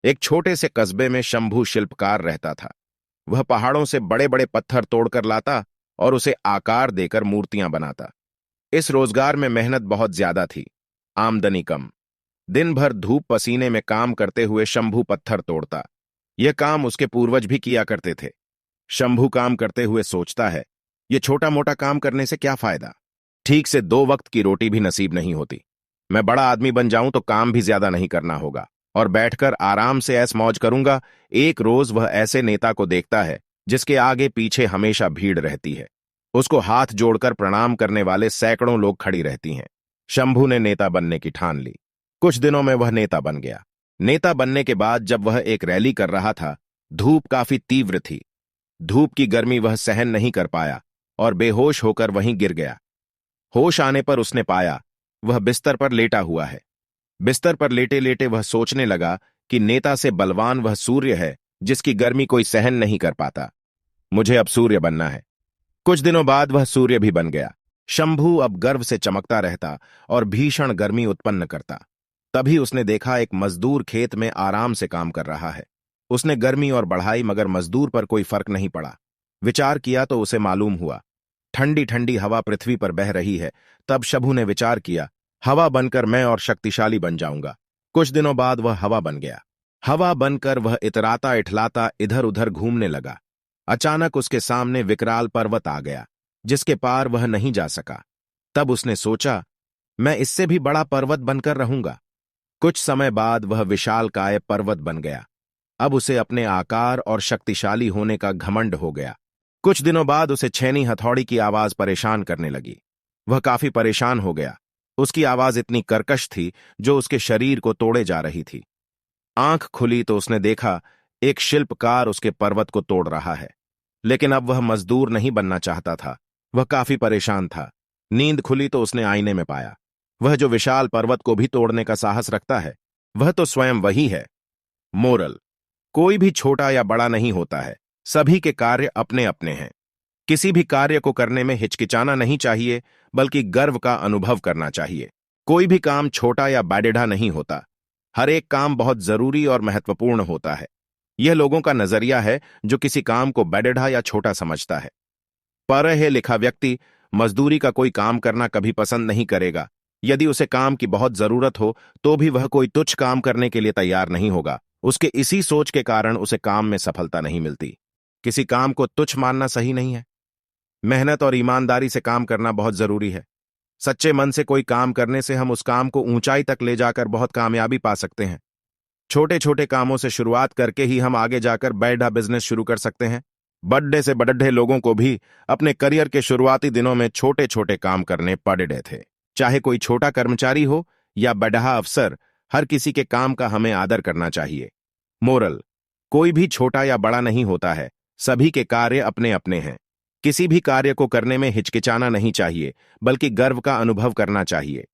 एक छोटे से कस्बे में शंभू शिल्पकार रहता था। वह पहाड़ों से बड़े बड़े पत्थर तोड़कर लाता और उसे आकार देकर मूर्तियां बनाता। इस रोजगार में मेहनत बहुत ज्यादा थी, आमदनी कम। दिन भर धूप पसीने में काम करते हुए शंभू पत्थर तोड़ता। यह काम उसके पूर्वज भी किया करते थे। शंभू काम करते हुए सोचता है, यह छोटा मोटा काम करने से क्या फायदा। ठीक से 2 वक्त की रोटी भी नसीब नहीं होती। मैं बड़ा आदमी बन जाऊं तो काम भी ज्यादा नहीं करना होगा और बैठकर आराम से ऐश मौज करूंगा। एक रोज वह ऐसे नेता को देखता है जिसके आगे पीछे हमेशा भीड़ रहती है। उसको हाथ जोड़कर प्रणाम करने वाले सैकड़ों लोग खड़ी रहती हैं। शंभू ने नेता बनने की ठान ली। कुछ दिनों में वह नेता बन गया। नेता बनने के बाद जब वह एक रैली कर रहा था, धूप काफी तीव्र थी। धूप की गर्मी वह सहन नहीं कर पाया और बेहोश होकर वहीं गिर गया। होश आने पर उसने पाया वह बिस्तर पर लेटा हुआ है। बिस्तर पर लेटे लेटे वह सोचने लगा कि नेता से बलवान वह सूर्य है जिसकी गर्मी कोई सहन नहीं कर पाता। मुझे अब सूर्य बनना है। कुछ दिनों बाद वह सूर्य भी बन गया। शंभू अब गर्व से चमकता रहता और भीषण गर्मी उत्पन्न करता। तभी उसने देखा एक मजदूर खेत में आराम से काम कर रहा है। उसने गर्मी और बढ़ाई मगर मजदूर पर कोई फर्क नहीं पड़ा। विचार किया तो उसे मालूम हुआ ठंडी ठंडी हवा पृथ्वी पर बह रही है। तब शंभू ने विचार किया, हवा बनकर मैं और शक्तिशाली बन जाऊंगा। कुछ दिनों बाद वह हवा बन गया। हवा बनकर वह इतराता इठलाता इधर उधर घूमने लगा। अचानक उसके सामने विकराल पर्वत आ गया जिसके पार वह नहीं जा सका। तब उसने सोचा, मैं इससे भी बड़ा पर्वत बनकर रहूंगा। कुछ समय बाद वह विशालकाय पर्वत बन गया। अब उसे अपने आकार और शक्तिशाली होने का घमंड हो गया। कुछ दिनों बाद उसे छेनी हथौड़ी की आवाज परेशान करने लगी। वह काफी परेशान हो गया। उसकी आवाज इतनी कर्कश थी जो उसके शरीर को तोड़े जा रही थी। आंख खुली तो उसने देखा एक शिल्पकार उसके पर्वत को तोड़ रहा है। लेकिन अब वह मजदूर नहीं बनना चाहता था। वह काफी परेशान था। नींद खुली तो उसने आईने में पाया वह जो विशाल पर्वत को भी तोड़ने का साहस रखता है वह तो स्वयं वही है। मोरल: कोई भी छोटा या बड़ा नहीं होता है, सभी के कार्य अपने अपने हैं। किसी भी कार्य को करने में हिचकिचाना नहीं चाहिए बल्कि गर्व का अनुभव करना चाहिए। कोई भी काम छोटा या बाडेढ़ा नहीं होता। हर एक काम बहुत जरूरी और महत्वपूर्ण होता है। यह लोगों का नजरिया है जो किसी काम को बाडेढ़ा या छोटा समझता है। पढ़ा लिखा व्यक्ति मजदूरी का कोई काम करना कभी पसंद नहीं करेगा। यदि उसे काम की बहुत जरूरत हो तो भी वह कोई तुच्छ काम करने के लिए तैयार नहीं होगा। उसके इसी सोच के कारण उसे काम में सफलता नहीं मिलती। किसी काम को तुच्छ मानना सही नहीं है। मेहनत और ईमानदारी से काम करना बहुत जरूरी है। सच्चे मन से कोई काम करने से हम उस काम को ऊंचाई तक ले जाकर बहुत कामयाबी पा सकते हैं। छोटे छोटे कामों से शुरुआत करके ही हम आगे जाकर बड़ा बिजनेस शुरू कर सकते हैं। बड़े से बड़े लोगों को भी अपने करियर के शुरुआती दिनों में छोटे छोटे काम करने पड़े थे। चाहे कोई छोटा कर्मचारी हो या बड़ा अफसर, हर किसी के काम का हमें आदर करना चाहिए। मोरल: कोई भी छोटा या बड़ा नहीं होता है, सभी के कार्य अपने अपने हैं। किसी भी कार्य को करने में हिचकिचाना नहीं चाहिए बल्कि गर्व का अनुभव करना चाहिए।